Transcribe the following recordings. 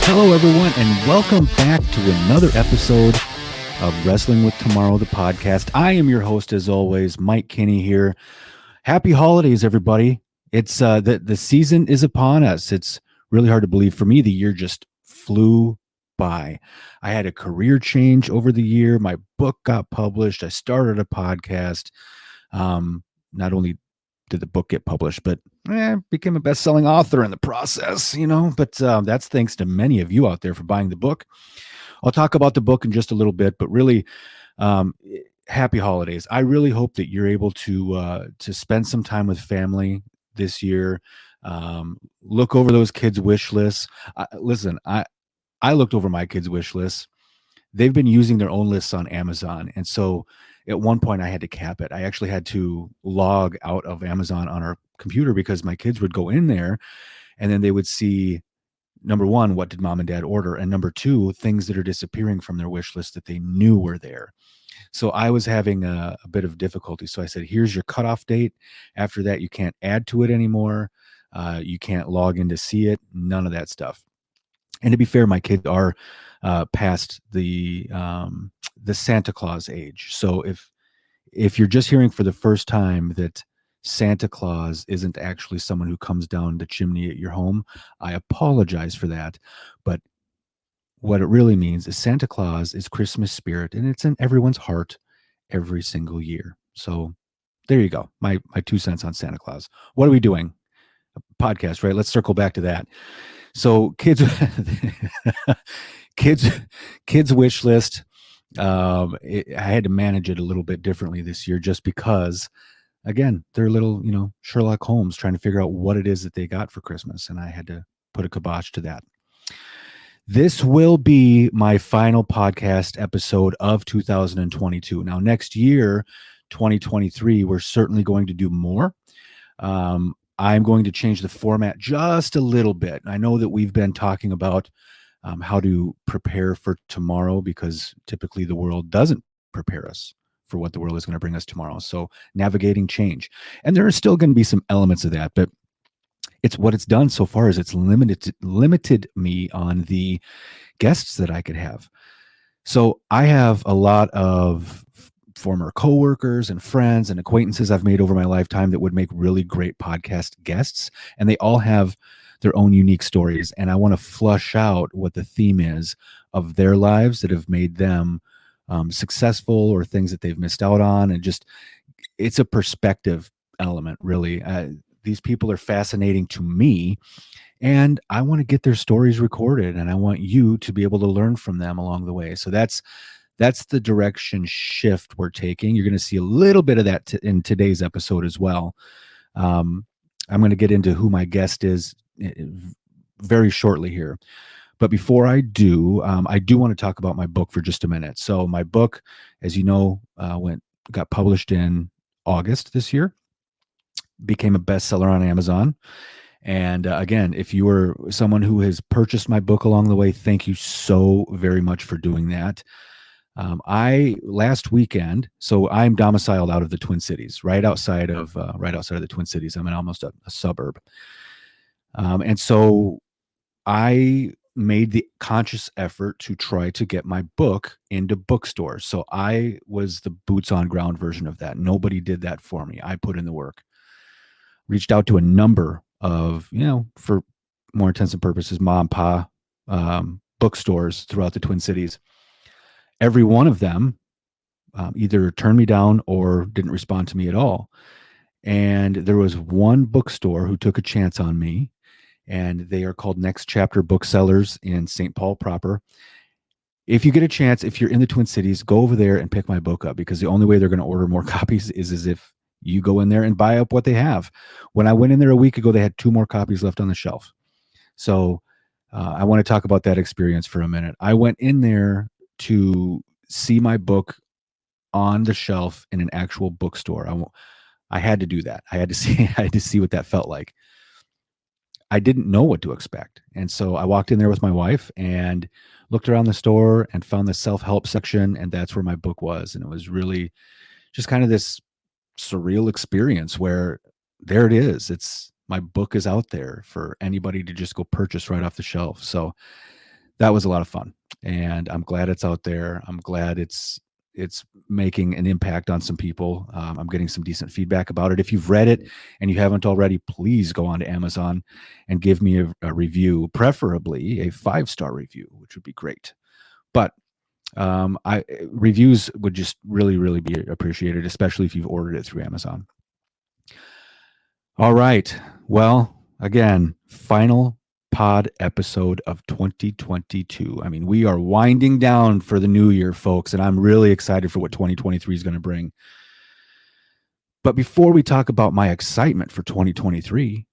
Hello, everyone, and welcome back to another episode of Wrestling with Tomorrow, the podcast. I am your host, as always, Mike Kinney here. Happy holidays, everybody. It's the season is upon us. It's really hard to believe. For me, the year just flew by. I had a career change over the year. My book got published. I started a podcast. Not only did the book get published, but became a best-selling author in the process, But that's thanks to many of you out there for buying the book. I'll talk about the book in just a little bit, but really, um, happy holidays. I really hope that you're able to spend some time with family this year. Look over those kids' wish lists. Listen, I looked over my kids' wish lists. They've been using their own lists on Amazon, and so at one point I had to cap it. I actually had to log out of Amazon on our computer because my kids would go in there and then they would see, number one, what did mom and dad order? And number two, things that are disappearing from their wish list that they knew were there. So I was having a bit of difficulty. So I said, here's your cutoff date. After that, you can't add to it anymore. You can't log in to see it. None of that stuff. And to be fair, my kids are past the Santa Claus age. So if you're just hearing for the first time that Santa Claus isn't actually someone who comes down the chimney at your home, I apologize for that. But what it really means is Santa Claus is Christmas spirit, and it's in everyone's heart every single year. So there you go. My 2 cents on Santa Claus. What are we doing? A podcast, right? Let's circle back to that. So kids, kids wish list. I had to manage it a little bit differently this year, just because, again, they're little, Sherlock Holmes trying to figure out what it is that they got for Christmas, and I had to put a kibosh to that. This will be my final podcast episode of 2022. Now, next year, 2023, we're certainly going to do more. I'm going to change the format just a little bit. I know that we've been talking about how to prepare for tomorrow, because typically the world doesn't prepare us for what the world is going to bring us tomorrow. So navigating change. And there are still going to be some elements of that, but what it's done so far is it's limited me on the guests that I could have. So I have a lot of former coworkers and friends and acquaintances I've made over my lifetime that would make really great podcast guests, and they all have their own unique stories. And I want to flush out what the theme is of their lives that have made them successful, or things that they've missed out on. And just, it's a perspective element, really. These people are fascinating to me, and I want to get their stories recorded, and I want you to be able to learn from them along the way. So that's the direction shift we're taking. You're going to see a little bit of that in today's episode as well. I'm going to get into who my guest is very shortly here. But before I do want to talk about my book for just a minute. So my book, as you know, got published in August this year, became a bestseller on Amazon. And again, if you are someone who has purchased my book along the way, thank you so very much for doing that. Last weekend, so I'm domiciled out of the Twin Cities, right outside of the Twin Cities. I'm in almost a suburb. And so I made the conscious effort to try to get my book into bookstores. So I was the boots on ground version of that. Nobody did that for me. I put in the work. Reached out to a number of, for more intensive purposes, mom and pa bookstores throughout the Twin Cities. Every one of them either turned me down or didn't respond to me at all. And there was one bookstore who took a chance on me, and they are called Next Chapter Booksellers in St. Paul proper. If you get a chance, if you're in the Twin Cities, go over there and pick my book up, because the only way they're going to order more copies is as if you go in there and buy up what they have. When I went in there a week ago, they had 2 more copies left on the shelf. So I want to talk about that experience for a minute. I went in there to see my book on the shelf in an actual bookstore. I had to do that. I had to see what that felt like. I didn't know what to expect. And so I walked in there with my wife and looked around the store and found the self-help section, and that's where my book was. And it was really just kind of this surreal experience where there it is. My book is out there for anybody to just go purchase right off the shelf. So that was a lot of fun, and I'm glad it's out there. I'm glad it's making an impact on some people. I'm getting some decent feedback about it. If you've read it and you haven't already, please go on to Amazon and give me a review, preferably a 5-star review, which would be great. But reviews would just really, really be appreciated, especially if you've ordered it through Amazon. All right. Well, again, final pod episode of 2022. I mean, we are winding down for the new year, folks, and I'm really excited for what 2023 is going to bring. But before we talk about my excitement for 2023,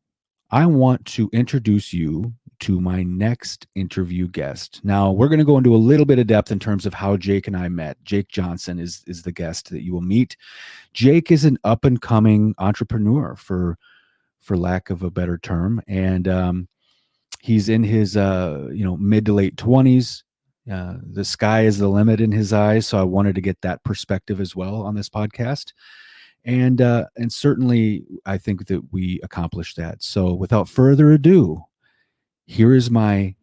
I want to introduce you to my next interview guest. Now, we're going to go into a little bit of depth in terms of how Jake and I met. Jake Johnson is the guest that you will meet. Jake is an up-and-coming entrepreneur, for lack of a better term, and he's in his mid to late 20s. The sky is the limit in his eyes, so I wanted to get that perspective as well on this podcast. And certainly, I think that we accomplished that. So without further ado, here is my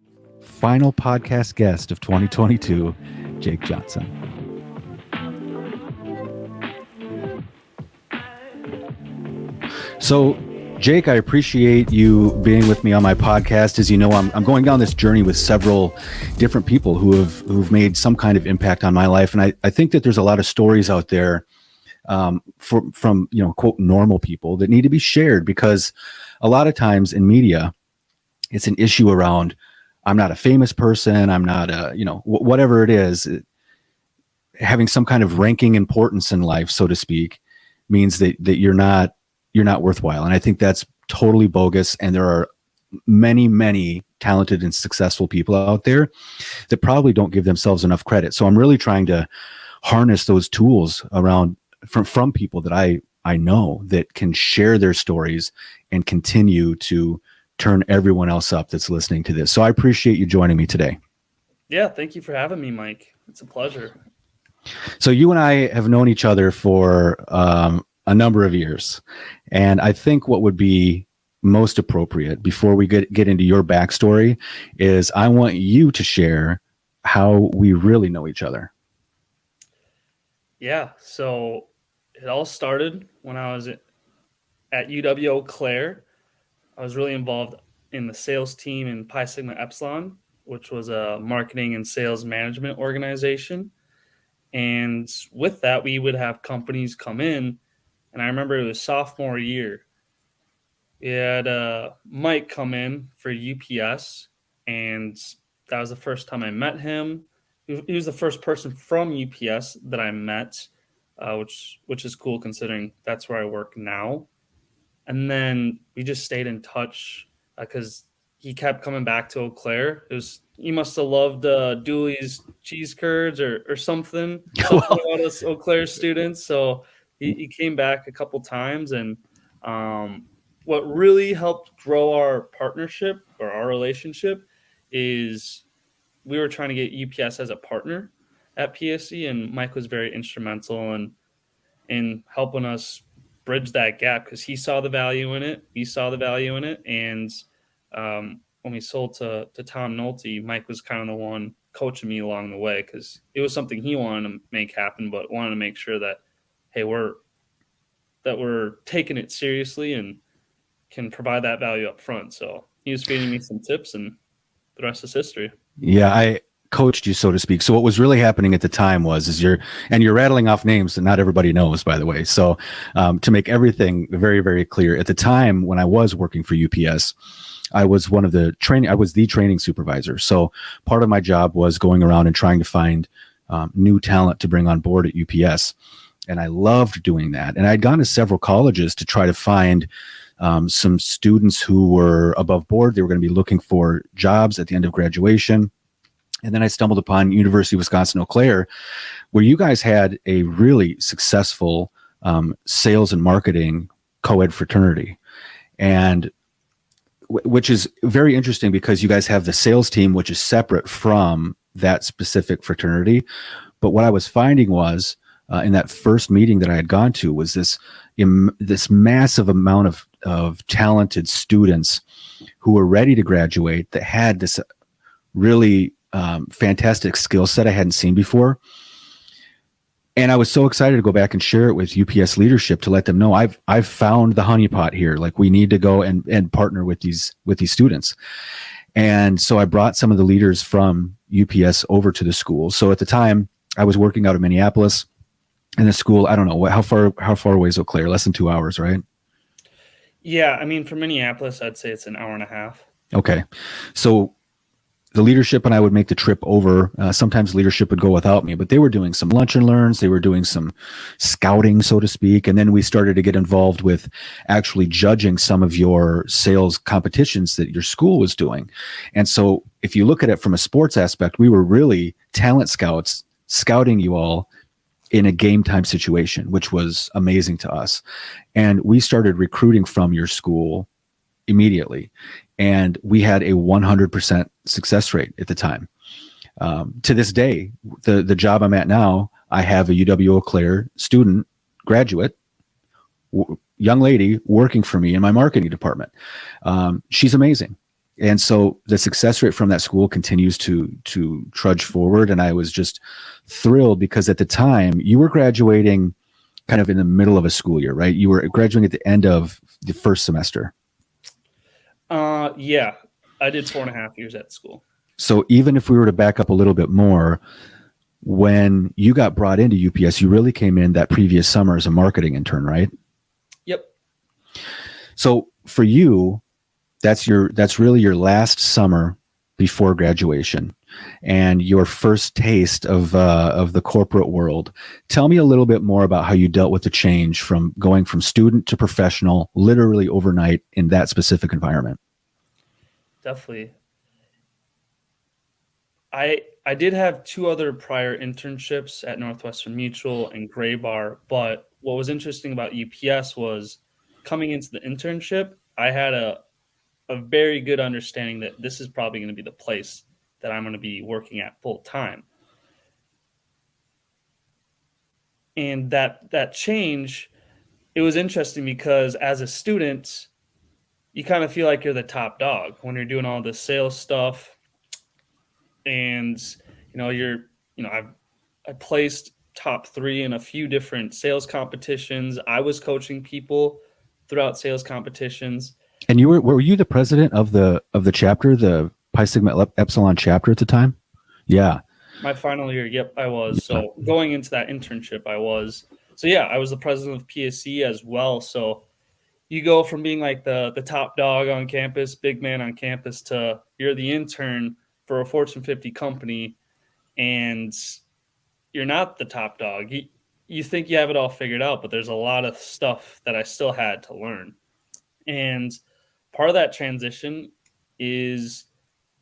final podcast guest of 2022, Jake Johnson. So, Jake, I appreciate you being with me on my podcast. As you know, I'm going down this journey with several different people who've made some kind of impact on my life. And I think that there's a lot of stories out there from quote, normal people that need to be shared, because a lot of times in media, it's an issue around, I'm not a famous person, I'm not a, whatever it is, having some kind of ranking importance in life, so to speak, means that you're not worthwhile. And I think that's totally bogus. And there are many, many talented and successful people out there that probably don't give themselves enough credit. So I'm really trying to harness those tools around from people that I know that can share their stories and continue to turn everyone else up that's listening to this. So I appreciate you joining me today. Yeah, thank you for having me, Mike. It's a pleasure. So you and I have known each other for a number of years, and I think what would be most appropriate before we get into your backstory is I want you to share how we really know each other. Yeah, so it all started when I was at UW-Eau Claire. I was really involved in the sales team in Pi Sigma Epsilon, which was a marketing and sales management organization. And with that, we would have companies come in. And I remember it was sophomore year. We had Mike come in for UPS, and that was the first time I met him. He was the first person from UPS that I met, which is cool considering that's where I work now. And then we just stayed in touch because he kept coming back to Eau Claire. He must have loved Dooley's cheese curds or something about us Eau Claire students. So he came back a couple times, and what really helped grow our partnership or our relationship is we were trying to get UPS as a partner at PSC, and Mike was very instrumental in helping us bridge that gap because he saw the value in it. We saw the value in it. And when we sold to Tom Nolte, Mike was kind of the one coaching me along the way because it was something he wanted to make happen, but wanted to make sure that, hey, we're taking it seriously and can provide that value up front. So he was feeding me some tips, and the rest is history. Yeah, I coached you, so to speak. So what was really happening at the time is you're rattling off names that not everybody knows, by the way. So to make everything very, very clear, at the time when I was working for UPS, I was the training supervisor. So part of my job was going around and trying to find new talent to bring on board at UPS. And I loved doing that. And I'd gone to several colleges to try to find some students who were above board. They were going to be looking for jobs at the end of graduation. And then I stumbled upon University of Wisconsin-Eau Claire, where you guys had a really successful sales and marketing co-ed fraternity. And which is very interesting because you guys have the sales team, which is separate from that specific fraternity. But what I was finding was in that first meeting that I had gone to was this massive amount of talented students who were ready to graduate that had this really fantastic skill set I hadn't seen before. And I was so excited to go back and share it with UPS leadership to let them know I've found the honeypot here. Like, we need to go and partner with these students. And so I brought some of the leaders from UPS over to the school. So at the time I was working out of Minneapolis, and the school, I don't know how far away is Eau Claire? Less than 2 hours, right? Yeah, I mean, from Minneapolis, I'd say it's an hour and a half. Okay. So the leadership and I would make the trip over. Sometimes leadership would go without me, but they were doing some lunch and learns. They were doing some scouting, so to speak. And then we started to get involved with actually judging some of your sales competitions that your school was doing. And so if you look at it from a sports aspect, we were really talent scouts, scouting you all in a game time situation, which was amazing to us. And we started recruiting from your school immediately. And we had a 100% success rate at the time. To this day, the job I'm at now, I have a UW Eau Claire student, graduate, young lady working for me in my marketing department. She's amazing. And so the success rate from that school continues to trudge forward. And I was just thrilled because at the time you were graduating kind of in the middle of a school year, right? You were graduating at the end of the first semester. Yeah, I did 4.5 years at school. So even if we were to back up a little bit more, when you got brought into UPS, you really came in that previous summer as a marketing intern, right? Yep. So for you, that's really your last summer before graduation and your first taste of the corporate world. Tell me a little bit more about how you dealt with the change from going from student to professional, literally overnight in that specific environment. Definitely. I did have 2 other prior internships at Northwestern Mutual and Gray Bar, but what was interesting about UPS was coming into the internship, I had a very good understanding that this is probably going to be the place that I'm going to be working at full time. And that change, it was interesting because as a student, you kind of feel like you're the top dog when you're doing all this sales stuff. And, I placed top 3 in a few different sales competitions. I was coaching people throughout sales competitions. And were you the president of the chapter, the Pi Sigma Epsilon chapter at the time? Yeah. My final year, yep, I was. So going into that internship, I was. So yeah, I was the president of PSC as well. So you go from being like the top dog on campus, big man on campus, to you're the intern for a Fortune 50 company, and you're not the top dog. You think you have it all figured out, but there's a lot of stuff that I still had to learn. And part of that transition is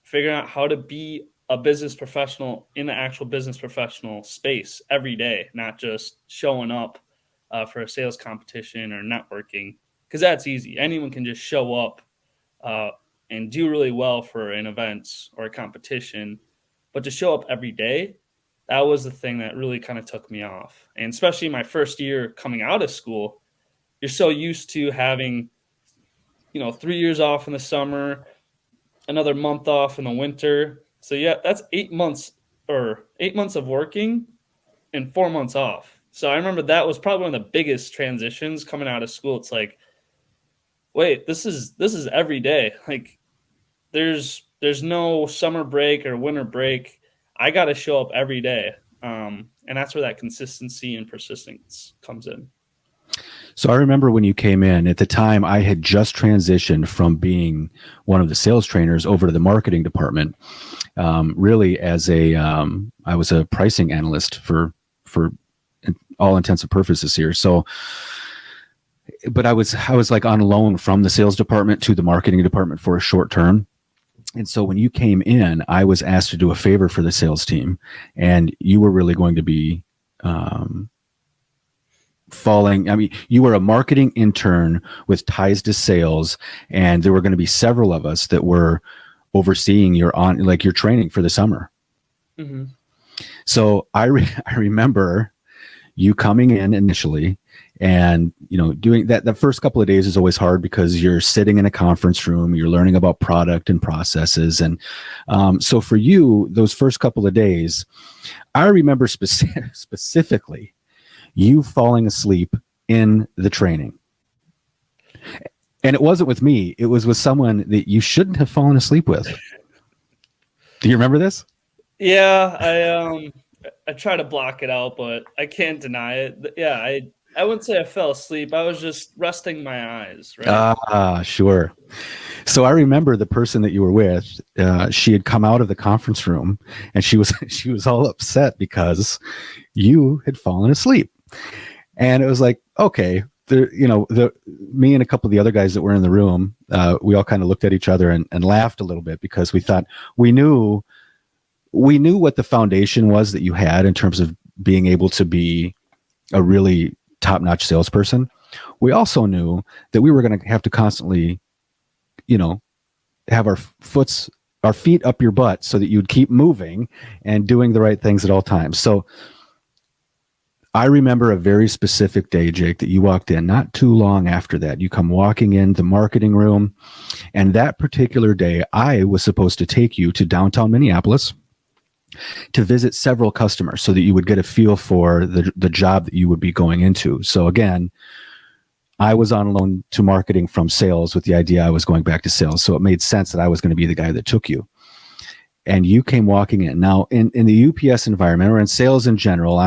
figuring out how to be a business professional in the actual business professional space every day, not just showing up for a sales competition or networking, because that's easy. Anyone can just show up and do really well for an event or a competition, but to show up every day, that was the thing that really kind of took me off. And especially my first year coming out of school, you're so used to having 3 years off in the summer, another month off in the winter. So yeah, that's 8 months of working and 4 months off. So I remember that was probably one of the biggest transitions coming out of school. It's like, wait, this is every day. Like there's no summer break or winter break. I got to show up every day. And that's where that consistency and persistence comes in. So I remember when you came in, at the time I had just transitioned from being one of the sales trainers over to the marketing department, really as I was a pricing analyst for all intents and purposes here. So, but I was like on loan from the sales department to the marketing department for a short term. And so when you came in, I was asked to do a favor for the sales team, and you were really going to be, you were a marketing intern with ties to sales, and there were going to be several of us that were overseeing your training for the summer. Mm-hmm. So I remember you coming in initially, And doing that, the first couple of days is always hard because you're sitting in a conference room, you're learning about product and processes. And so for you, those first couple of days, I remember specifically you falling asleep in the training. And it wasn't with me, it was with someone that you shouldn't have fallen asleep with. Do you remember this? Yeah, I try to block it out, but I can't deny it. Yeah, I wouldn't say I fell asleep. I was just resting my eyes, right? Sure. So I remember the person that you were with. She had come out of the conference room, and she was all upset because you had fallen asleep. And it was like, okay, me and a couple of the other guys that were in the room, we all kind of looked at each other and laughed a little bit because we thought we knew what the foundation was that you had in terms of being able to be a really top-notch salesperson. We also knew that we were going to have to constantly, have our feet up your butt so that you'd keep moving and doing the right things at all times. So I remember a very specific day, Jake, that you walked in not too long after that. You come walking in the marketing room, and that particular day, I was supposed to take you to downtown Minneapolis to visit several customers so that you would get a feel for the job that you would be going into. So again, I was on loan to marketing from sales with the idea I was going back to sales. So it made sense that I was going to be the guy that took you. And you came walking in. Now, in the UPS environment or in sales in general,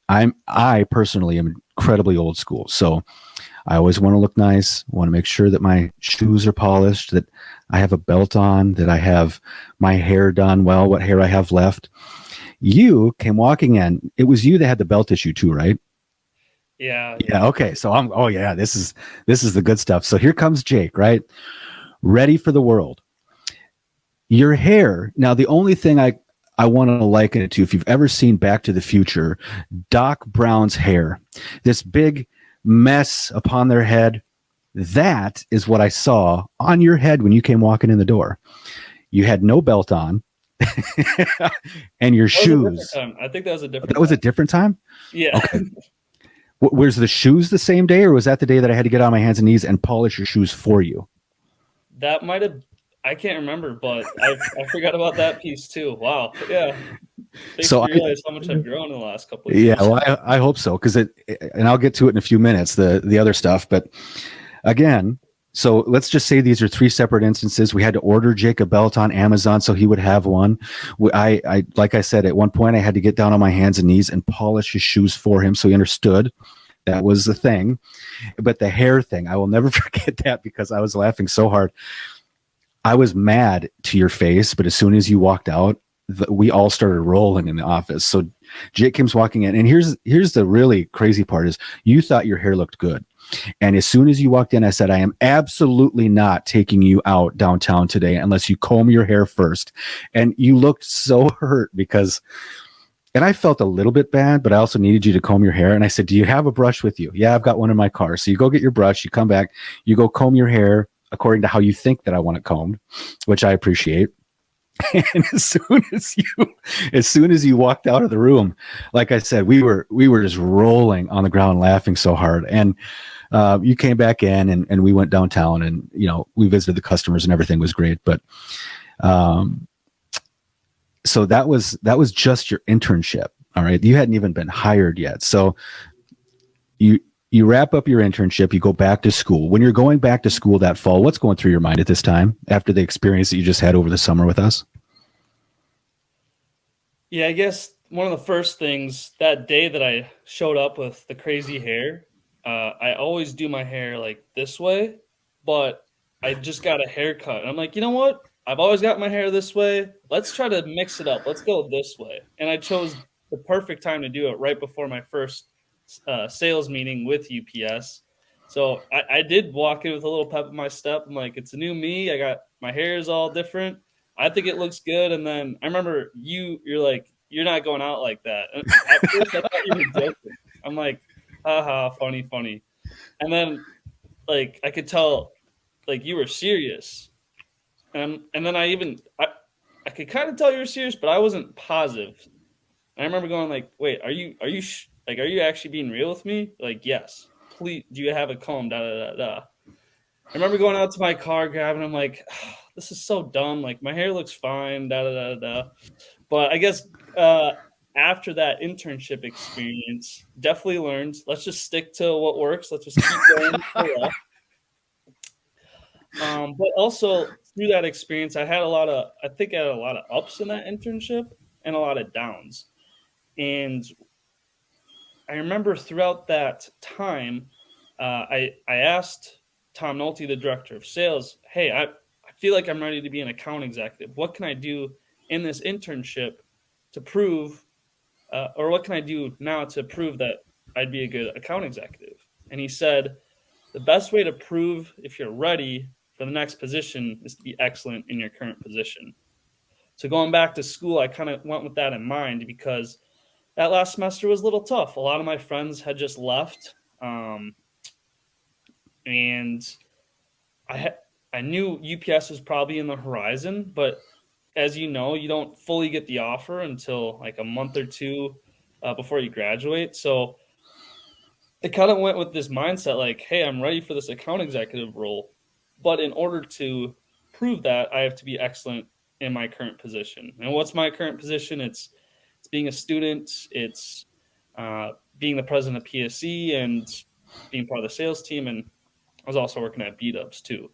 I personally am incredibly old school. So I always want to look nice, want to make sure that my shoes are polished, that I have a belt on, that I have my hair done well, what hair I have left. You came walking in. It was you that had the belt issue too, right? Yeah. Yeah. Okay. So this is the good stuff. So here comes Jake, right? Ready for the world. Your hair. Now, the only thing I want to liken it to, if you've ever seen Back to the Future, Doc Brown's hair, this big mess upon their head, that is what I saw on your head when you came walking in the door. You had no belt on and your shoes. I think that was a different That was a different time? Yeah. Okay. Was the shoes the same day, or was that the day that I had to get on my hands and knees and polish your shoes for you? That might have, I can't remember, but I forgot about that piece too. Wow. Yeah. Makes me realize how much I've grown in the last couple of years. Yeah, well, I hope so, because and I'll get to it in a few minutes, the other stuff. But again, so let's just say these are three separate instances. We had to order Jake a belt on Amazon so he would have one. I like I said, at one point I had to get down on my hands and knees and polish his shoes for him so he understood that was the thing. But the hair thing, I will never forget that because I was laughing so hard. I was mad to your face, but as soon as you walked out, we all started rolling in the office. So Jake comes walking in, and here's the really crazy part is you thought your hair looked good. And as soon as you walked in, I said, I am absolutely not taking you out downtown today unless you comb your hair first. And you looked so hurt because, and I felt a little bit bad, but I also needed you to comb your hair. And I said, do you have a brush with you? Yeah, I've got one in my car. So you go get your brush, you come back, you go comb your hair according to how you think that I want it combed, which I appreciate. And as soon as you walked out of the room, like I said, we were just rolling on the ground laughing so hard. And you came back in and we went downtown and, we visited the customers and everything was great. But so that was just your internship. All right. You hadn't even been hired yet. So you wrap up your internship, you go back to school. When you're going back to school that fall, what's going through your mind at this time after the experience that you just had over the summer with us? Yeah, I guess one of the first things that day that I showed up with the crazy hair, I always do my hair like this way, but I just got a haircut. And I'm like, you know what? I've always got my hair this way. Let's try to mix it up. Let's go this way. And I chose the perfect time to do it right before my first sales meeting with UPS. So I did walk in with a little pep in my step. I'm like, it's a new me. I got my hair is all different. I think it looks good. And then I remember you're like, you're not going out like that. And at first I thought you were joking. I'm like, haha, funny. And then like I could tell like you were serious. And then I could kind of tell you were serious, but I wasn't positive. And I remember going like, wait, are you Like, are you actually being real with me? Like, yes. Please, do you have a comb? Da da da da. I remember going out to my car, grabbing. I'm like, this is so dumb. Like, my hair looks fine. Da da da da. But I guess uh, after that internship experience, definitely learned. Let's just stick to what works. Let's just keep going. But also through that experience, I think I had a lot of ups in that internship and a lot of downs. And I remember throughout that time, I asked Tom Nolte, the director of sales, hey, I feel like I'm ready to be an account executive. What can I do in this internship to prove, or what can I do now to prove that I'd be a good account executive? And he said, the best way to prove if you're ready for the next position is to be excellent in your current position. So going back to school, I kind of went with that in mind because that last semester was a little tough. A lot of my friends had just left, and I ha- I knew UPS was probably in the horizon, but as you know, you don't fully get the offer until like a month or two before you graduate. So I kind of went with this mindset like, hey, I'm ready for this account executive role. But in order to prove that, I have to be excellent in my current position. And what's my current position? It's being a student, it's being the president of PSE and being part of the sales team. And I was also working at B Dubs too.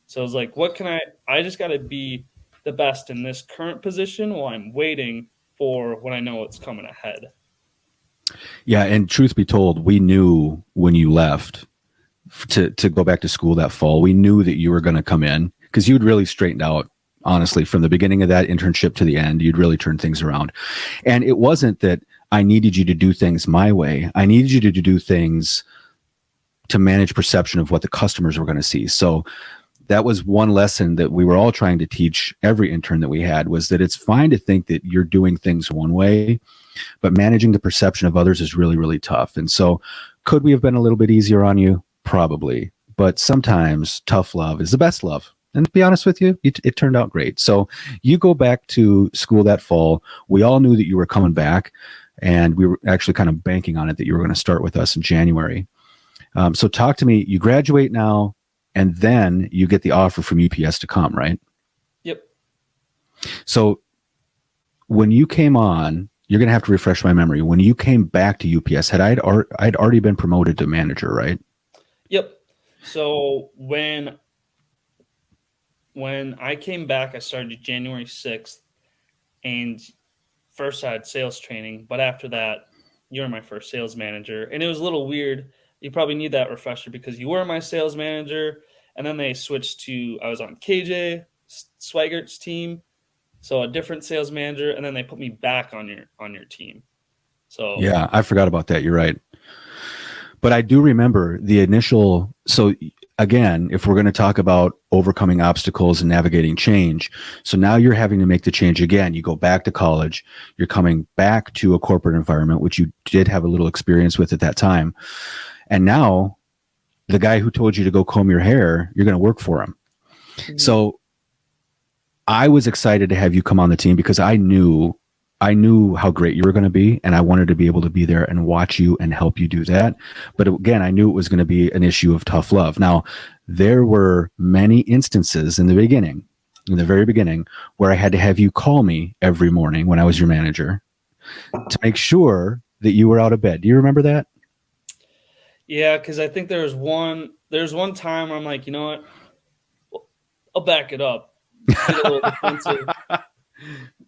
So I was like, what can I just got to be the best in this current position while I'm waiting for when I know what's coming ahead. Yeah, and truth be told, we knew when you left to go back to school that fall, we knew that you were going to come in because you'd really straightened out. Honestly, from the beginning of that internship to the end, you'd really turned things around. And it wasn't that I needed you to do things my way. I needed you to do things to manage perception of what the customers were going to see. So that was one lesson that we were all trying to teach every intern that we had, was that it's fine to think that you're doing things one way, but managing the perception of others is really, really tough. And so could we have been a little bit easier on you? Probably. But sometimes tough love is the best love. And to be honest with you, it turned out great. So you go back to school that fall. We all knew that you were coming back, and we were actually kind of banking on it that you were going to start with us in January. So talk to me. You graduate now, and then you get the offer from UPS to come, right? Yep. So when you came on, you're going to have to refresh my memory. When you came back to UPS, I'd already been promoted to manager, right? Yep. So when I came back, I started January 6th, and first I had sales training, but after that, you were my first sales manager, and it was a little weird. You probably need that refresher because you were my sales manager, and then they switched to I was on KJ Swiggert's team, so a different sales manager, and then they put me back on your team. So Yeah, I forgot about that. You're right. But I do remember the initial. So again, if we're going to talk about overcoming obstacles and navigating change, so now you're having to make the change again. You go back to college, you're coming back to a corporate environment, which you did have a little experience with at that time. And now the guy who told you to go comb your hair, you're going to work for him. mhm. So I was excited to have you come on the team because I knew how great you were going to be, and I wanted to be able to be there and watch you and help you do that. But again, I knew it was going to be an issue of tough love. Now, there were many instances in the very beginning, where I had to have you call me every morning when I was your manager to make sure that you were out of bed. Do you remember that? Yeah, because I think there's one time where I'm like, you know what, I'll back it up, get a little defensive.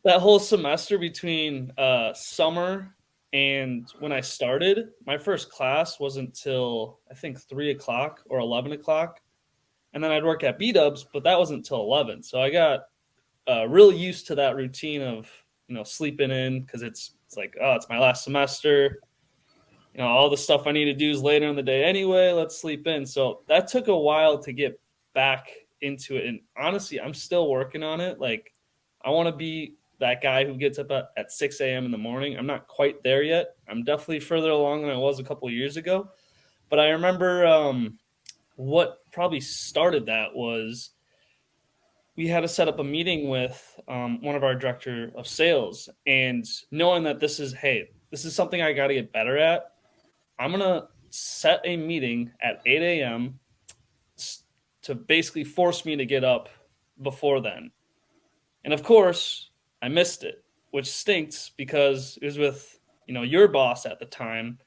That whole semester between summer and when I started, my first class wasn't till I think 3 o'clock or 11 o'clock, and then I'd work at B Dubs, but that wasn't till 11. So I got really used to that routine of sleeping in because it's like, oh, it's my last semester. All the stuff I need to do is later in the day anyway. Let's sleep in. So that took a while to get back into it. And honestly, I'm still working on it. Like, I want to be that guy who gets up at 6 a.m. in the morning. I'm not quite there yet. I'm definitely further along than I was a couple of years ago. But I remember what probably started that was we had to set up a meeting with one of our director of sales, and knowing that this is, hey, this is something I got to get better at. I'm going to set a meeting at 8 a.m. to basically force me to get up before then. And of course, I missed it, which stinks because it was with, your boss at the time.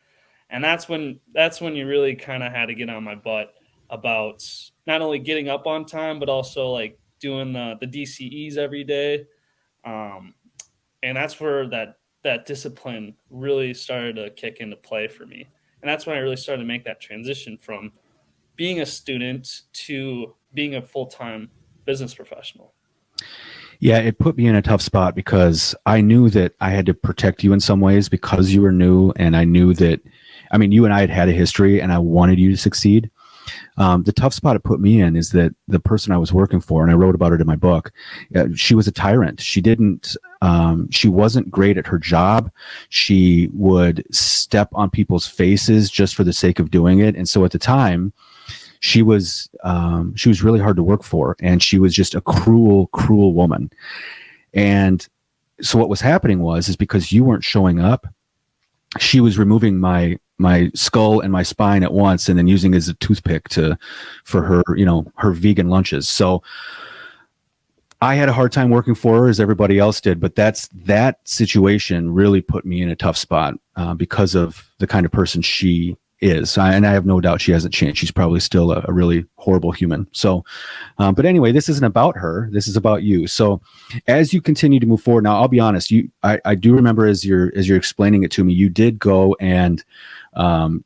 And that's when you really kind of had to get on my butt about not only getting up on time, but also like doing the DCEs every day. Um, and that's where that discipline really started to kick into play for me. And that's when I really started to make that transition from being a student to being a full-time business professional. Yeah, it put me in a tough spot because I knew that I had to protect you in some ways because you were new. And I knew that, I mean, you and I had a history and I wanted you to succeed. The tough spot it put me in is that the person I was working for, and I wrote about it in my book, she was a tyrant. She wasn't great at her job. She would step on people's faces just for the sake of doing it. And so at the time, she was really hard to work for, and she was just a cruel, cruel woman. And so what was happening is because you weren't showing up, she was removing my skull and my spine at once and then using it as a toothpick for her, her vegan lunches. So I had a hard time working for her as everybody else did, but that situation really put me in a tough spot because of the kind of person she is. And I have no doubt she hasn't changed. She's probably still a really horrible human. So, but anyway, this isn't about her. This is about you. So as you continue to move forward, now I'll be honest, I do remember as you're explaining it to me, you did go and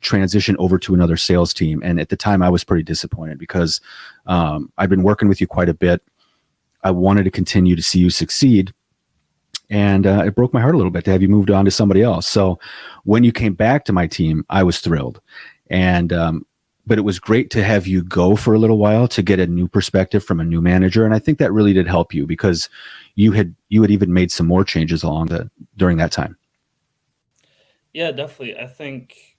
transition over to another sales team. And at the time I was pretty disappointed because I've been working with you quite a bit. I wanted to continue to see you succeed. And it broke my heart a little bit to have you moved on to somebody else. So when you came back to my team, I was thrilled. And but it was great to have you go for a little while to get a new perspective from a new manager. And I think that really did help you because you had even made some more changes during that time. Yeah, definitely. I think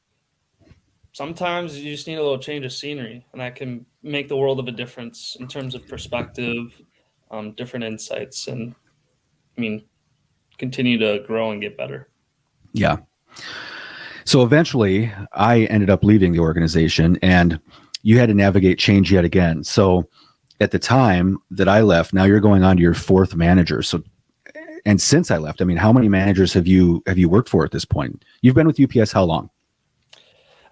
sometimes you just need a little change of scenery, and that can make the world of a difference in terms of perspective, different insights, and I mean, continue to grow and get better. Yeah. So eventually I ended up leaving the organization and you had to navigate change yet again. So at the time that I left, now you're going on to your fourth manager. So, and since I left, I mean, how many managers have you worked for at this point? You've been with UPS how long?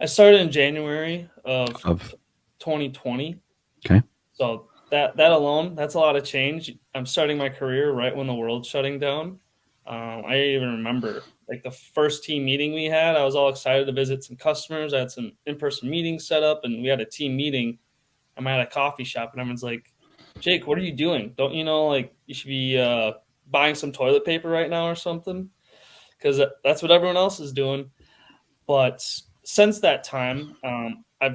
I started in January of Of 2020. Okay. So that alone, that's a lot of change. I'm starting my career right when the world's shutting down. I even remember like the first team meeting we had. I was all excited to visit some customers. I had some in-person meetings set up, and we had a team meeting. I'm at a coffee shop, and everyone's like, "Jake, what are you doing? Don't you know like you should be buying some toilet paper right now or something?" Because that's what everyone else is doing. But since that time, I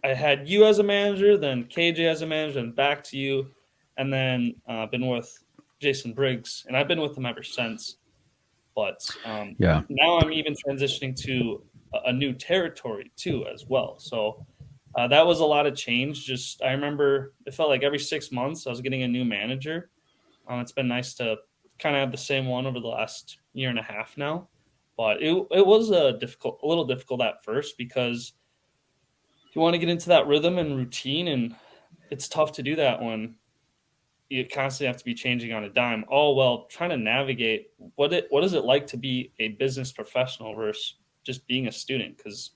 had you as a manager, then KJ as a manager, and back to you, and then been with Jason Briggs, and I've been with him ever since. But Yeah. now I'm even transitioning to a new territory too, as well. So that was a lot of change. Just I remember it felt like every 6 months I was getting a new manager. It's been nice to kind of have the same one over the last year and a half now, but it was a little difficult at first because you want to get into that rhythm and routine, and it's tough to do that when you constantly have to be changing on a dime, all while trying to navigate what is it like to be a business professional versus just being a student. Because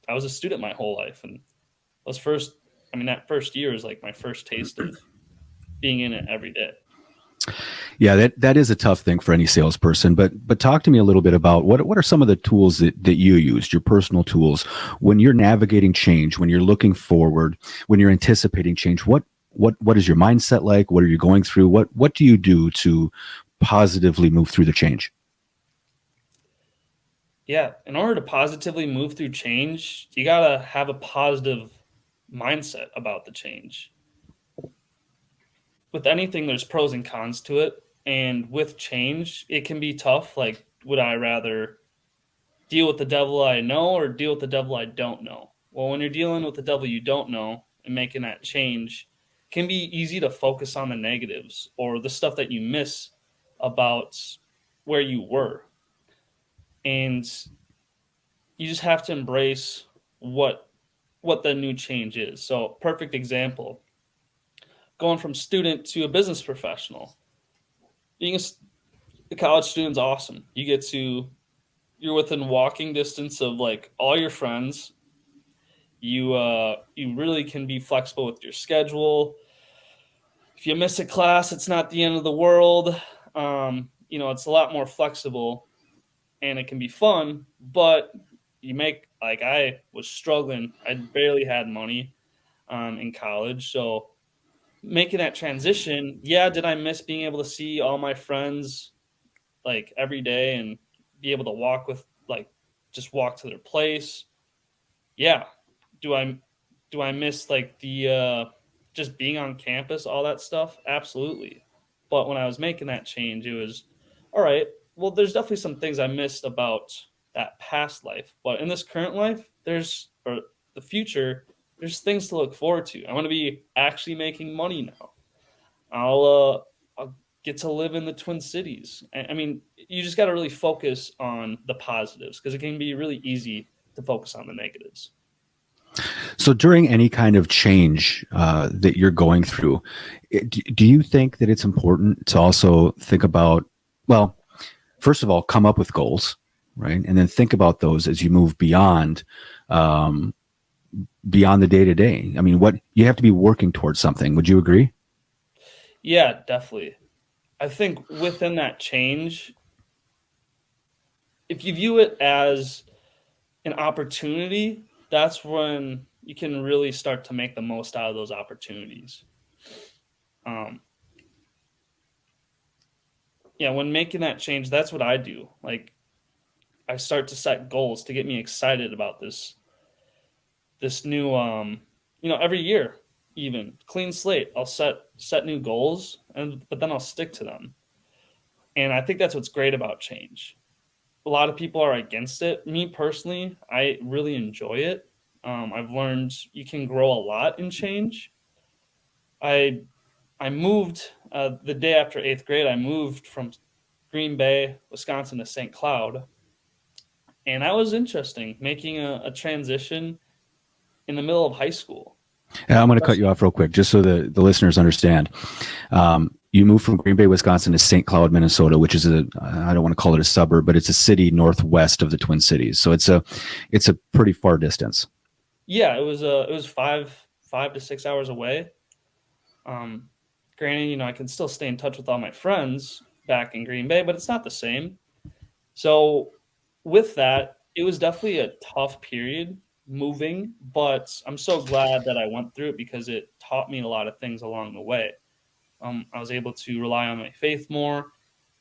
I was a student my whole life, and that first year is like my first taste of being in it every day. Yeah, that is a tough thing for any salesperson. But talk to me a little bit about what are some of the tools that you used, your personal tools, when you're navigating change, when you're looking forward, when you're anticipating change. What is your mindset like? What are you going through? What do you do to positively move through the change? Yeah, in order to positively move through change, you gotta have a positive mindset about the change. With anything, there's pros and cons to it, and with change, it can be tough. Like, would I rather deal with the devil I know or deal with the devil I don't know? Well, when you're dealing with the devil you don't know and making that change, it can be easy to focus on the negatives or the stuff that you miss about where you were. and you just have to embrace what what the new change is. So, perfect example, going from student to a business professional. Being a college student's awesome. You're within walking distance of like all your friends. You really can be flexible with your schedule. If you miss a class, it's not the end of the world. It's a lot more flexible and it can be fun, but you make like I was struggling. I barely had money in college, so making that transition, yeah, did I miss being able to see all my friends like every day and be able to walk with like just walk to their place? Yeah. Do I do I miss like the just being on campus, all that stuff? Absolutely. But when I was making that change, it was all right. Well, there's definitely some things I missed about that past life, but in this current life, there's or the future, there's things to look forward to. I want to be actually making money now. I'll get to live in the Twin Cities. I mean, you just got to really focus on the positives because it can be really easy to focus on the negatives. So during any kind of change that you're going through, do you think that it's important to also think about, well, first of all, come up with goals, right? And then think about those as you move um, beyond the day to day. I mean, what you have to be working towards something. Would you agree? Yeah, definitely. I think within that change, if you view it as an opportunity, that's when you can really start to make the most out of those opportunities. Um, yeah, when making that change, that's what I do. Like I start to set goals to get me excited about this new every year, even clean slate. I'll set new goals, but then I'll stick to them. And I think that's what's great about change. A lot of people are against it. Me personally, I really enjoy it. I've learned you can grow a lot in change. I I moved the day after eighth grade. I moved from Green Bay, Wisconsin to St. Cloud, and that was interesting making a transition in the middle of high school. And I'm going to cut you off real quick, just so the listeners understand. You moved from Green Bay, Wisconsin to St. Cloud, Minnesota, which is I don't want to call it a suburb, but it's a city northwest of the Twin Cities. So it's a pretty far distance. Yeah, it was 5 to 6 hours away. Um, Granted, I can still stay in touch with all my friends back in Green Bay, but it's not the same. So with that, it was definitely a tough period moving, but I'm so glad that I went through it because it taught me a lot of things along the way. I was able to rely on my faith more,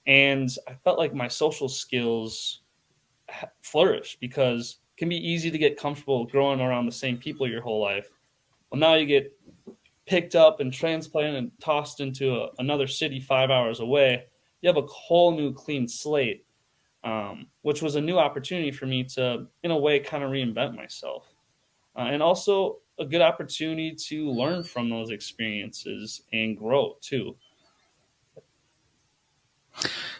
and I felt like my social skills flourished because it can be easy to get comfortable growing around the same people your whole life. Well, now you get picked up and transplanted and tossed into another city 5 hours away. You have a whole new clean slate, which was a new opportunity for me to, in a way, kind of reinvent myself. And also a good opportunity to learn from those experiences and grow too.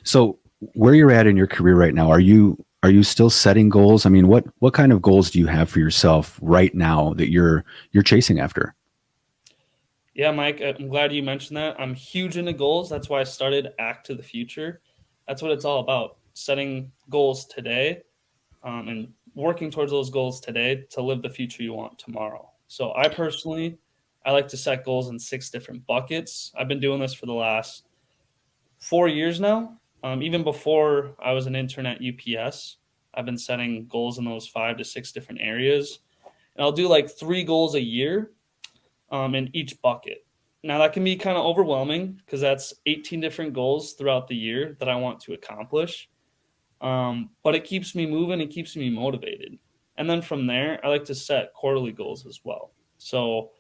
So where you're at in your career right now, are you still setting goals? I mean, what kind of goals do you have for yourself right now that you're chasing after? Yeah, Mike, I'm glad you mentioned that. I'm huge into goals. That's why I started Act to the Future. That's what it's all about, setting goals today and working towards those goals today to live the future you want tomorrow. So I like to set goals in 6 different buckets. I've been doing this for the last 4 years now. Even before I was an intern at UPS, I've been setting goals in those 5 to 6 different areas. And I'll do like 3 goals a year in each bucket. Now, that can be kind of overwhelming because that's 18 different goals throughout the year that I want to accomplish. But it keeps me moving, it keeps me motivated. And then from there, I like to set quarterly goals as well. So,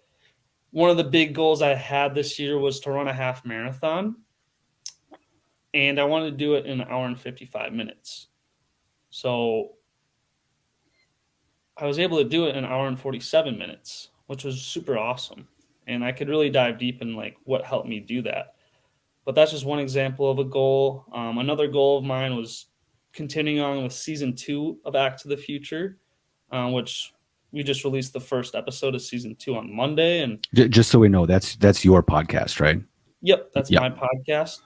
one of the big goals I had this year was to run a half marathon, and I wanted to do it in an hour and 55 minutes. So, I was able to do it in an hour and 47 minutes, which was super awesome. And I could really dive deep in like what helped me do that. But that's just one example of a goal. Another goal of mine was continuing on with season 2 of Act to the Future, which we just released the first episode of season 2 on Monday. And Just so we know, that's your podcast, right? yep, that's Yep. my podcast.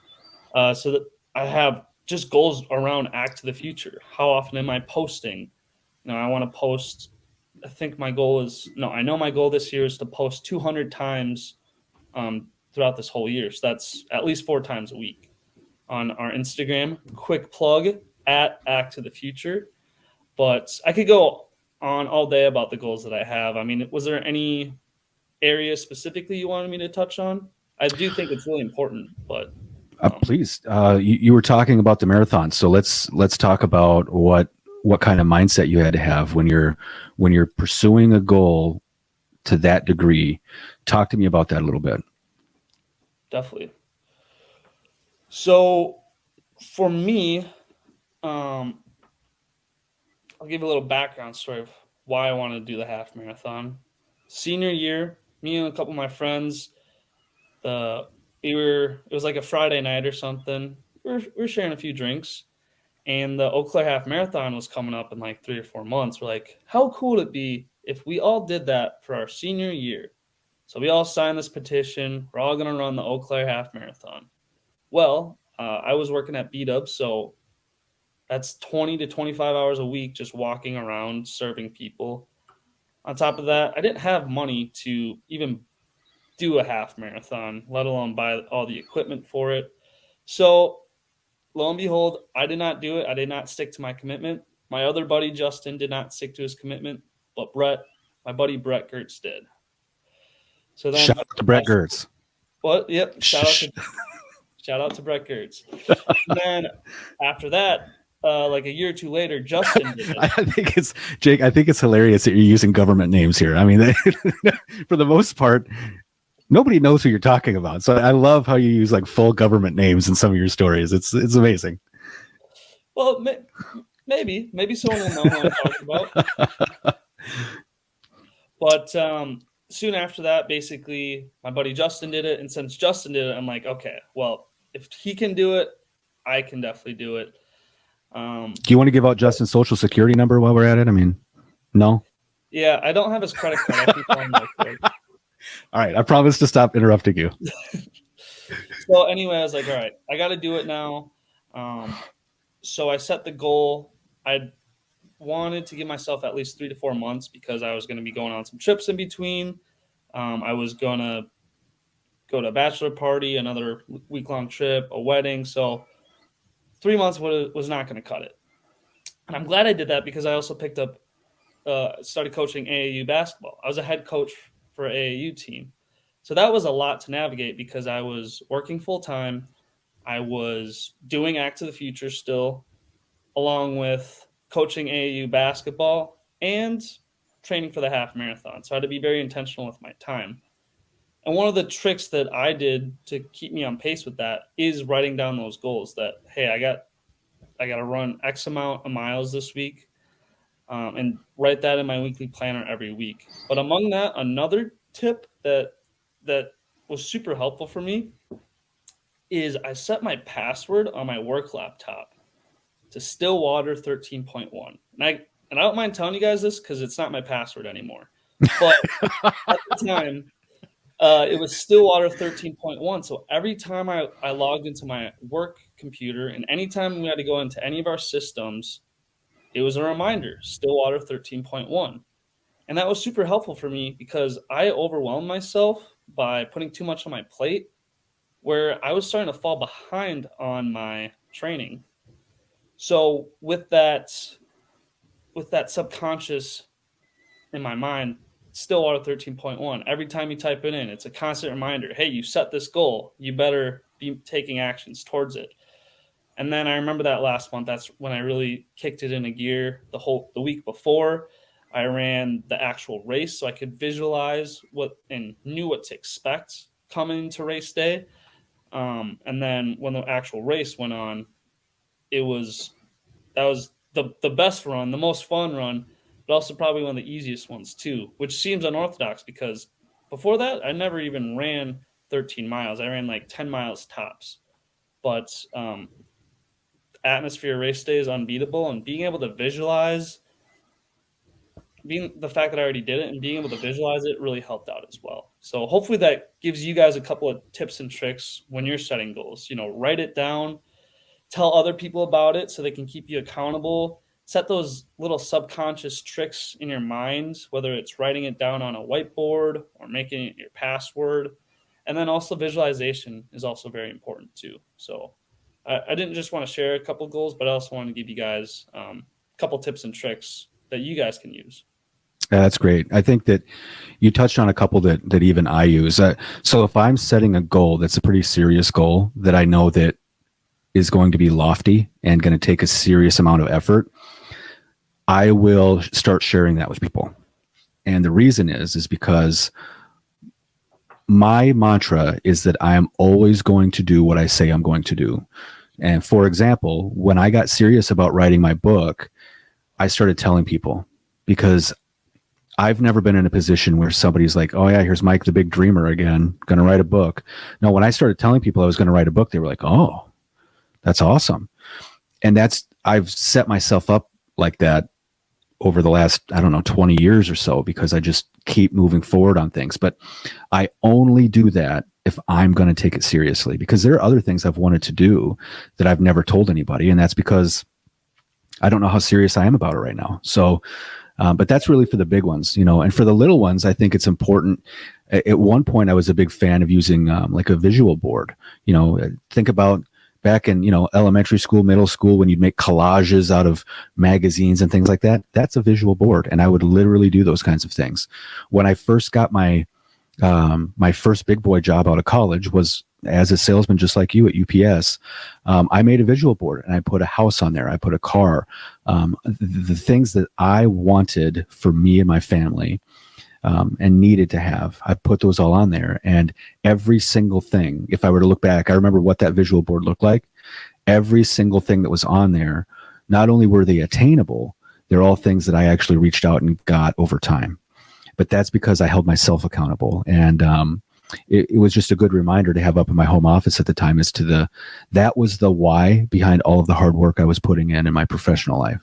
So that I have just goals around Act to the Future. How often am I posting? I want to post. I think my goal is I know my goal this year is to post 200 times throughout this whole year. So that's at least 4 times a week on our Instagram. Quick plug at Act to the Future. But I could go on all day about the goals that I have. I mean, was there any area specifically you wanted me to touch on? I do think it's really important, but Please, you were talking about the marathon, so let's talk about what kind of mindset you had to have when you're pursuing a goal to that degree. Talk to me about that a little bit. Definitely. So for me, I'll give you a little background story of why I wanted to do the half marathon. Senior year, me and a couple of my friends, it was like a Friday night or something. We were sharing a few drinks, and the Eau Claire half marathon was coming up in like 3 or 4 months. We're like, how cool would it be if we all did that for our senior year? So we all signed this petition. We're all going to run the Eau Claire half marathon. Well, I was working at B-Dub, so that's 20 to 25 hours a week just walking around serving people. On top of that, I didn't have money to even do a half marathon, let alone buy all the equipment for it. So lo and behold, I did not do it. I did not stick to my commitment. My other buddy, Justin, did not stick to his commitment, but my buddy Brett Gertz did. So Shout then, out to Brett Gertz. Well, yep. Shout out to Brett Gertz. And then after that, like a year or two later, Justin did it. I think it's Jake. I think it's hilarious that you're using government names here. I mean, for the most part, nobody knows who you're talking about. So I love how you use like full government names in some of your stories. It's amazing. Well, maybe someone will know who I'm talking about. But soon after that, basically, my buddy Justin did it, and since Justin did it, I'm like, okay, well, if he can do it, I can definitely do it. Do you want to give out Justin's social security number while we're at it? I mean, no. Yeah, I don't have his credit card. I can call him real quick. All right, I promise to stop interrupting you. So anyway, I was like, all right, I got to do it now. So I set the goal. I wanted to give myself at least 3 to 4 months because I was going to be going on some trips in between. I was going to go to a bachelor party, another week-long trip, a wedding. So 3 months was not going to cut it. And I'm glad I did that because I also started coaching AAU basketball. I was a head coach for AAU team. So that was a lot to navigate because I was working full-time. I was doing Act to the Future still, along with coaching AAU basketball and training for the half marathon. So I had to be very intentional with my time. And one of the tricks that I did to keep me on pace with that is writing down those goals that, hey, I got to run X amount of miles this week, and write that in my weekly planner every week. But among that, another tip that was super helpful for me is I set my password on my work laptop to Stillwater 13.1. And I don't mind telling you guys this because it's not my password anymore. But at the time, it was Stillwater 13.1. So every time I logged into my work computer and anytime we had to go into any of our systems, it was a reminder, Stillwater 13.1. And that was super helpful for me because I overwhelmed myself by putting too much on my plate where I was starting to fall behind on my training. So with that subconscious in my mind, Stillwater 13.1, every time you type it in, it's a constant reminder, hey, you set this goal, you better be taking actions towards it. And then I remember that last month, that's when I really kicked it into gear. The week before, I ran the actual race so I could visualize and knew what to expect coming into race day. And then when the actual race went on, that was the best run, the most fun run, but also probably one of the easiest ones too, which seems unorthodox because before that, I never even ran 13 miles. I ran like 10 miles tops. But atmosphere race day is unbeatable, and being able to visualize, being the fact that I already did it and being able to visualize it really helped out as well. So hopefully that gives you guys a couple of tips and tricks when you're setting goals. Write it down, tell other people about it so they can keep you accountable. Set those little subconscious tricks in your mind, whether it's writing it down on a whiteboard or making it your password. And then also visualization is also very important too. So I didn't just want to share a couple goals, but I also want to give you guys a couple tips and tricks that you guys can use. That's great. I think that you touched on a couple that even I use. So if I'm setting a goal that's a pretty serious goal that I know that is going to be lofty and going to take a serious amount of effort, I will start sharing that with people. And the reason is because my mantra is that I am always going to do what I say I'm going to do. And for example, when I got serious about writing my book, I started telling people, because I've never been in a position where somebody's like, oh yeah, here's Mike, the big dreamer again, going to write a book. No, when I started telling people I was going to write a book, they were like, oh, that's awesome. And I've set myself up like that over the last, I don't know, 20 years or so, because I just keep moving forward on things. But I only do that if I'm going to take it seriously, because there are other things I've wanted to do that I've never told anybody. And that's because I don't know how serious I am about it right now. So, but that's really for the big ones, and for the little ones, I think it's important. At one point, I was a big fan of using like a visual board. Think about back in, elementary school, middle school, when you'd make collages out of magazines and things like that. That's a visual board. And I would literally do those kinds of things. When I first got my first big boy job out of college was as a salesman, just like you at UPS. I made a visual board and I put a house on there. I put a car, the things that I wanted for me and my family, and needed to have. I put those all on there, and every single thing, if I were to look back, I remember what that visual board looked like. Every single thing that was on there, not only were they attainable, they're all things that I actually reached out and got over time. But that's because I held myself accountable. And it was just a good reminder to have up in my home office at the time as to that was the why behind all of the hard work I was putting in my professional life.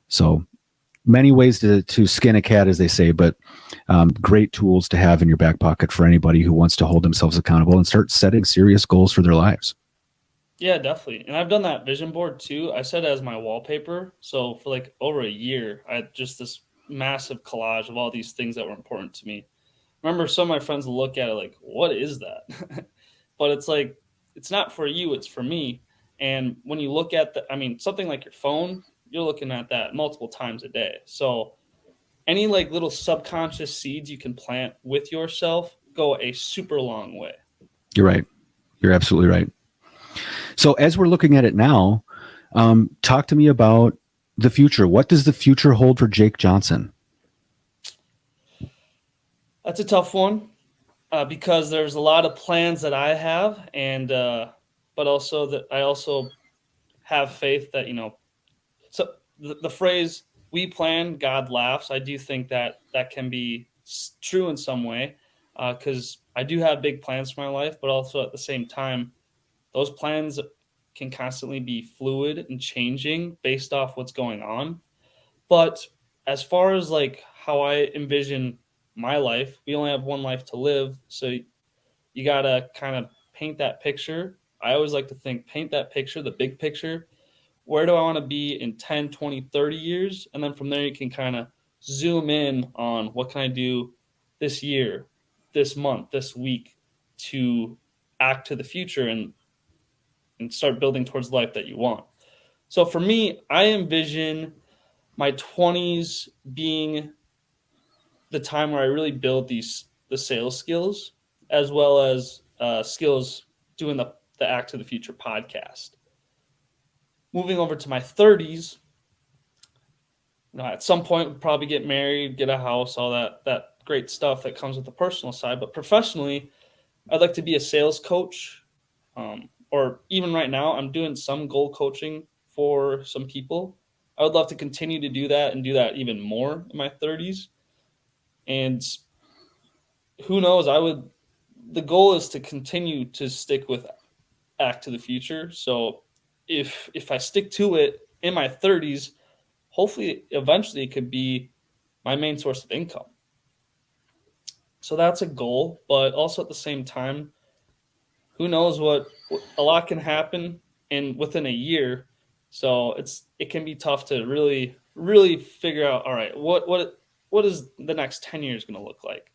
So many ways to skin a cat, as they say, but great tools to have in your back pocket for anybody who wants to hold themselves accountable and start setting serious goals for their lives. Yeah, definitely. And I've done that vision board too. I set it as my wallpaper. So for like over a year, I had just this massive collage of all these things that were important to me. Remember, some of my friends look at it like, what is that? But it's like, it's not for you, it's for me. And when you look at something like your phone, you're looking at that multiple times a day. So any like little subconscious seeds you can plant with yourself go a super long way. You're right. You're absolutely right. So as we're looking at it now, talk to me about the future. What does the future hold for Jake Johnson? That's a tough one, because there's a lot of plans that I have, and but also that I also have faith that So the phrase "we plan, God laughs." I do think that that can be true in some way, because I do have big plans for my life, but also at the same time, those plans can constantly be fluid and changing based off what's going on. But as far as like how I envision my life, we only have one life to live, so you gotta kind of paint that picture. I always like to think, paint that picture, the big picture. Where do I want to be in 10, 20, 30 years? And then from there, you can kind of zoom in on what can I do this year, this month, this week to act to the future and start building towards the life that you want. So for me, I envision my 20s being the time where I really build the sales skills as well as skills doing the Act to the Future podcast. Moving over to my 30s, at some point we'll probably get married, get a house, all that great stuff that comes with the personal side. But professionally, I'd like to be a sales coach, or even right now, I'm doing some goal coaching for some people. I would love to continue to do that and do that even more in my 30s. And who knows? The goal is to continue to stick with Act to the Future. So if I stick to it in my 30s, hopefully eventually it could be my main source of income. So that's a goal, but also at the same time, who knows what a lot can happen in within a year. So it can be tough to really figure out, all right, what is the next 10 years going to look like?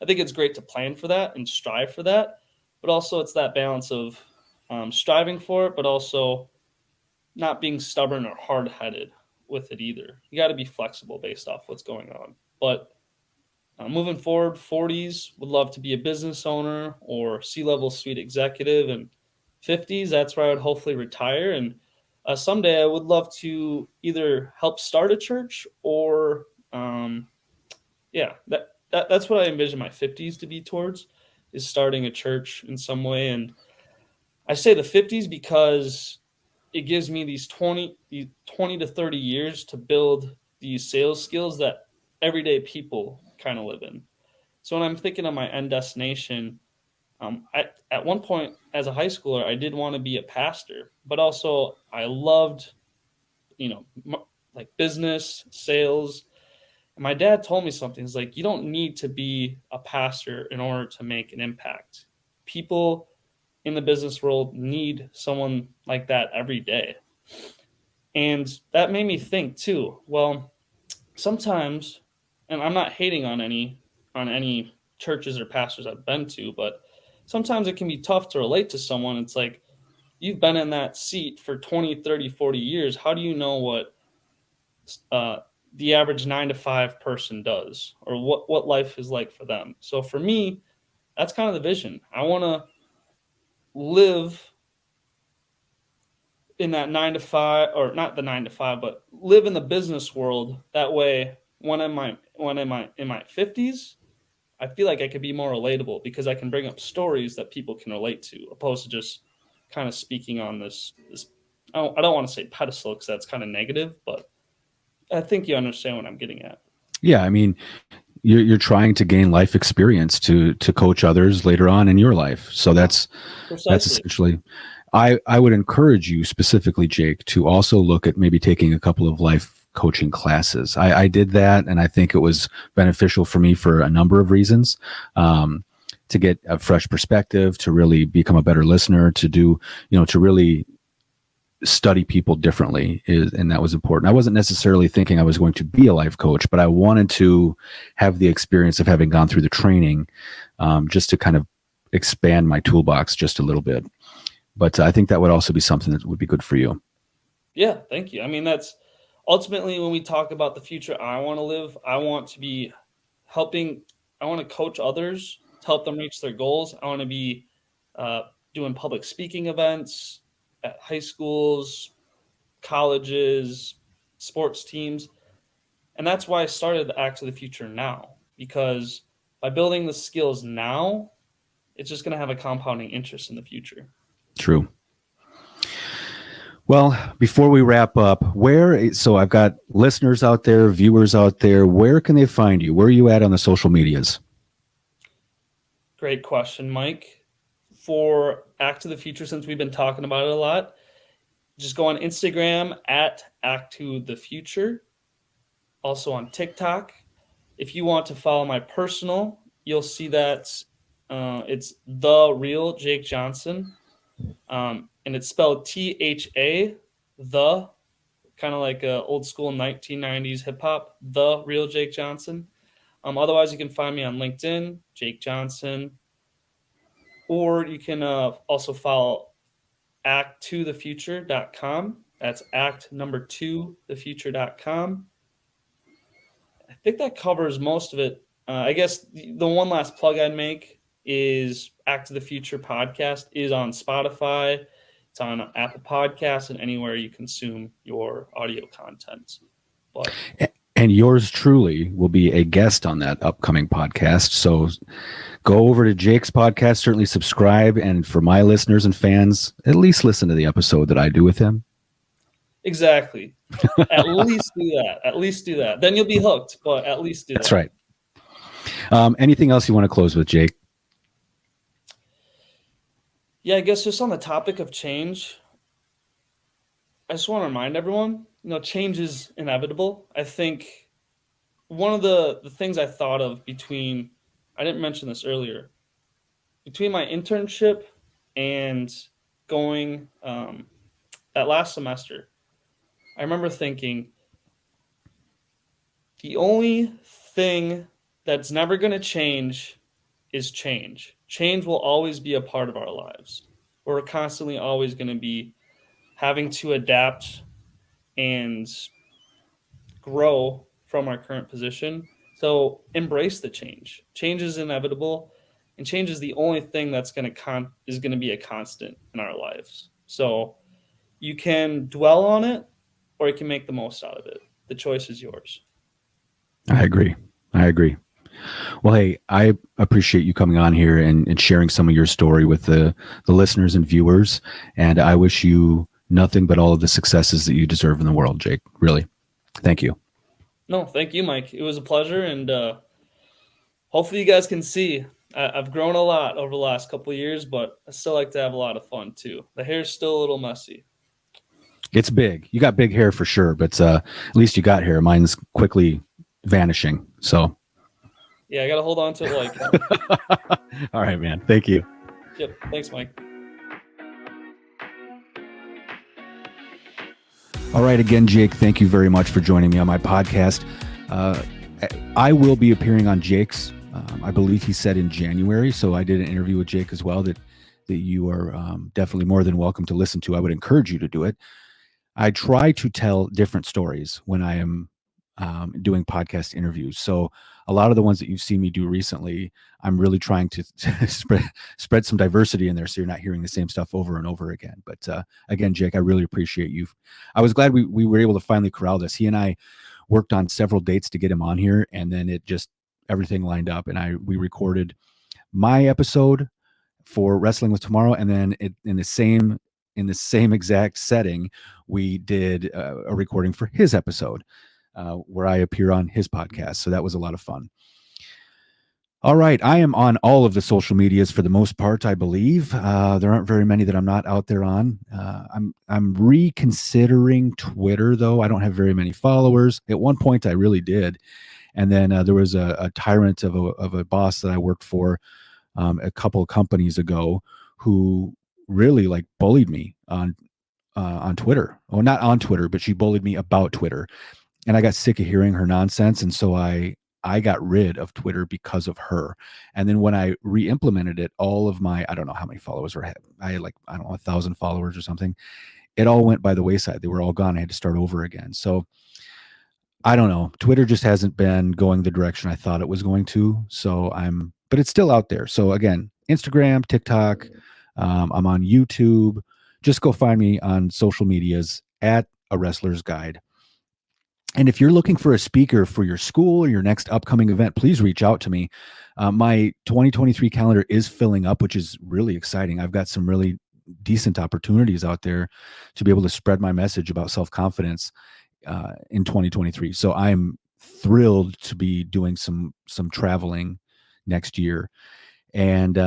I think it's great to plan for that and strive for that, but also it's that balance of striving for it, but also not being stubborn or hard headed with it either. You got to be flexible based off what's going on. But moving forward, 40s would love to be a business owner or C-level suite executive, and 50s that's where I would hopefully retire. And someday I would love to either help start a church or yeah, that's what I envision my 50s to be towards, is starting a church in some way. And I say the 50s because it gives me these 20 to 30 years to build these sales skills that everyday people kind of live in. So when I'm thinking of my end destination, at one point as a high schooler, I did want to be a pastor, but also I loved, like business, sales. And my dad told me something. He's like, you don't need to be a pastor in order to make an impact. People in the business world need someone like that every day. And that made me think too, well, sometimes, and I'm not hating on any churches or pastors I've been to, but sometimes it can be tough to relate to someone. It's like, you've been in that seat for 20, 30, 40 years. How do you know what uh, the average 9 to 5 person does, or what life is like for them? So for me, that's kind of the vision. I want to live in that 9 to 5, or not the 9 to 5, but live in the business world. That way, when I'm in my 50s, I feel like I could be more relatable because I can bring up stories that people can relate to, opposed to just kind of speaking on this. I don't want to say pedestal because that's kind of negative, but I think you understand what I'm getting at. Yeah, I mean, you're trying to gain life experience to coach others later on in your life. So that's Precisely. essentially. I would encourage you specifically, Jake, to also look at maybe taking a couple of life coaching classes. I did that, and I think it was beneficial for me for a number of reasons. To get a fresh perspective, to really become a better listener, to do, to really study people differently, and that was important. I wasn't necessarily thinking I was going to be a life coach, but I wanted to have the experience of having gone through the training, just to kind of expand my toolbox just a little bit. But I think that would also be something that would be good for you. Yeah, thank you. I mean, that's ultimately when we talk about the future I want to live, I want to be helping, I want to coach others to help them reach their goals. I want to be uh, doing public speaking events at high schools, colleges, sports teams. And that's why I started the Act of the Future now, because by building the skills now, it's just going to have a compounding interest in the future. True. Well, before we wrap up, so I've got listeners out there, viewers out there, where can they find you? Where are you at on the social medias? Great question, Mike. For Act of the Future, since we've been talking about it a lot, just go on Instagram at Act to the Future. Also on TikTok. If you want to follow my personal, you'll see that it's the real Jake Johnson, and it's spelled THA, the, kind of like a old school 1990s hip hop, the real Jake Johnson. Otherwise, you can find me on LinkedIn, Jake Johnson, or you can also follow act2thefuture.com. That's act number 2 thefuture.com. I think that covers most of it. I guess the one last plug I'd make is Act of the Future podcast is on Spotify. It's on Apple Podcasts and anywhere you consume your audio content. But And yours truly will be a guest on that upcoming podcast. So go over to Jake's podcast, certainly subscribe. And for my listeners and fans, at least listen to the episode that I do with him. exactly. At least do that. At least do that. Then you'll be hooked, but at least do That's that. right. Anything else you want to close with, Jake? Yeah, I guess just on the topic of change, I just want to remind everyone, change is inevitable. I think one of the things I thought of between, I didn't mention this earlier, between my internship and going that last semester, I remember thinking the only thing that's never going to change is change. Change will always be a part of our lives. We're constantly always going to be having to adapt and grow from our current position. So embrace the change. Change is inevitable, and change is the only thing that's is going to be a constant in our lives. So you can dwell on it, or you can make the most out of it. The choice is yours. I agree. I agree. Well, hey, I appreciate you coming on here and sharing some of your story with the listeners and viewers. And I wish you nothing but all of the successes that you deserve in the world, Jake. Really. Thank you. No, thank you, Mike. It was a pleasure, and hopefully you guys can see I've grown a lot over the last couple of years, but I still like to have a lot of fun too. The hair's still a little messy. It's big. You got big hair for sure, but at least you got hair. Mine's quickly vanishing. So, yeah, I got to hold on to it while I can. All right, man. Thank you. Yep. Thanks, Mike. All right. Again, Jake, thank you very much for joining me on my podcast. I will be appearing on Jake's. I believe he said in January. So I did an interview with Jake as well that you are definitely more than welcome to listen to. I would encourage you to do it. I try to tell different stories when I am doing podcast interviews. So a lot of the ones that you've seen me do recently, I'm really trying to spread some diversity in there, so you're not hearing the same stuff over and over again. But again, Jake, I really appreciate you. I was glad we were able to finally corral this. He and I worked on several dates to get him on here, and then it just everything lined up, and we recorded my episode for Wrestling with Tomorrow, and then in the same exact setting, we did a recording for his episode. Where I appear on his podcast. So that was a lot of fun. All right. I am on all of the social medias for the most part, I believe. There aren't very many that I'm not out there on. I'm reconsidering Twitter, though. I don't have very many followers. At one point, I really did. And then there was a tyrant of a boss that I worked for a couple of companies ago who really bullied me on Twitter. Well, not on Twitter, but she bullied me about Twitter. And I got sick of hearing her nonsense. And so I got rid of Twitter because of her. And then when I re-implemented it, all of my, I don't know how many followers I had 1,000 followers or something. It all went by the wayside. They were all gone. I had to start over again. So I don't know. Twitter just hasn't been going the direction I thought it was going to. So but it's still out there. So again, Instagram, TikTok, I'm on YouTube. Just go find me on social medias at A Wrestler's Guide. And if you're looking for a speaker for your school or your next upcoming event, please reach out to me. My 2023 calendar is filling up, which is really exciting. I've got some really decent opportunities out there to be able to spread my message about self-confidence in 2023. So I'm thrilled to be doing some traveling next year. And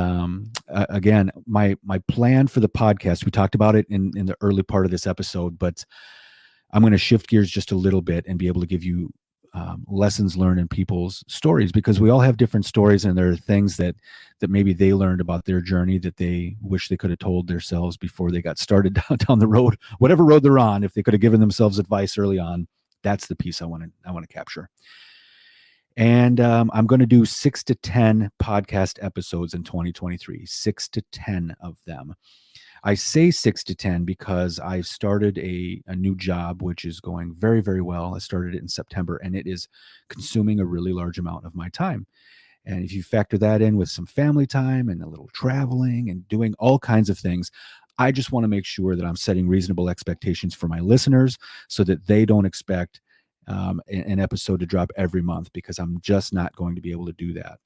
again, my plan for the podcast, we talked about it in the early part of this episode, but I'm going to shift gears just a little bit and be able to give you lessons learned in people's stories, because we all have different stories, and there are things that maybe they learned about their journey that they wish they could have told themselves before they got started down the road, whatever road they're on. If they could have given themselves advice early on, that's the piece I want to capture. And I'm going to do 6 to 10 podcast episodes in 2023, 6 to 10 of them. I say 6 to 10 because I started a new job, which is going very, very well. I started it in September, and it is consuming a really large amount of my time. And if you factor that in with some family time and a little traveling and doing all kinds of things, I just want to make sure that I'm setting reasonable expectations for my listeners so that they don't expect an episode to drop every month, because I'm just not going to be able to do that.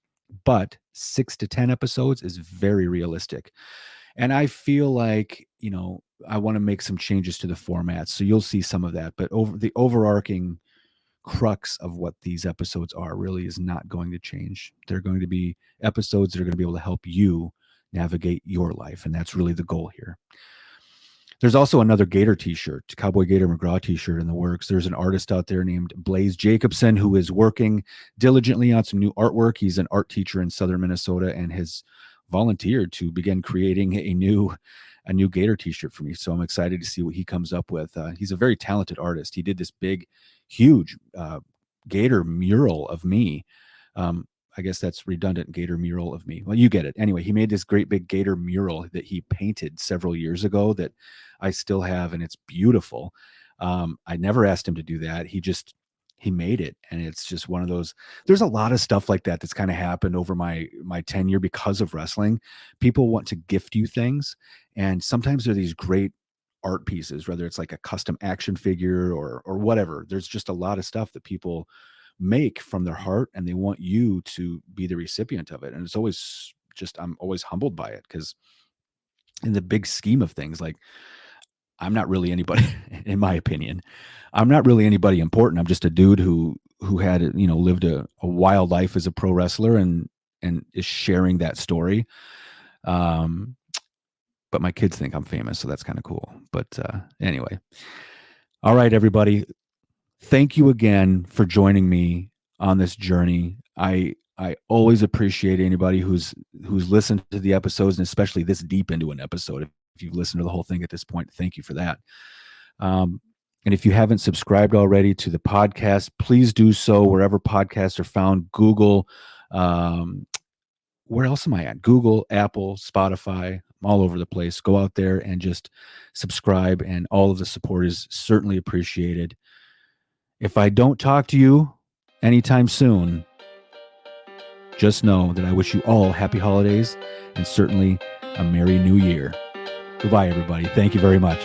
But 6 to 10 episodes is very realistic. And I feel like, I want to make some changes to the format. So you'll see some of that. But the overarching crux of what these episodes are really is not going to change. They're going to be episodes that are going to be able to help you navigate your life. And that's really the goal here. There's also another Gator t-shirt, Cowboy Gator McGraw t-shirt in the works. There's an artist out there named Blaze Jacobson who is working diligently on some new artwork. He's an art teacher in southern Minnesota and has volunteered to begin creating a new Gator t-shirt for me. So I'm excited to see what he comes up with. He's a very talented artist. He did this big, huge Gator mural of me. I guess that's redundant, Gator mural of me. Well, you get it. Anyway, he made this great big Gator mural that he painted several years ago that I still have, and it's beautiful. I never asked him to do that. He made it, and it's just one of those. There's a lot of stuff like that that's kind of happened over my tenure because of wrestling. People want to gift you things, and sometimes they're these great art pieces, whether it's like a custom action figure or whatever. There's just a lot of stuff that people make from their heart, and they want you to be the recipient of it. And it's always just, I'm always humbled by it, because in the big scheme of things, like, I'm not really anybody, in my opinion, I'm not really anybody important. I'm just a dude who had, lived a wild life as a pro wrestler and is sharing that story. But my kids think I'm famous, so that's kind of cool. But anyway, all right, everybody. Thank you again for joining me on this journey. I always appreciate anybody who's listened to the episodes, and especially this deep into an episode. If you've listened to the whole thing at this point, thank you for that. And if you haven't subscribed already to the podcast, please do so wherever podcasts are found. Google, where else am I at? Google, Apple, Spotify, I'm all over the place. Go out there and just subscribe, and all of the support is certainly appreciated. If I don't talk to you anytime soon, just know that I wish you all happy holidays and certainly a Merry New Year. Goodbye, everybody. Thank you very much.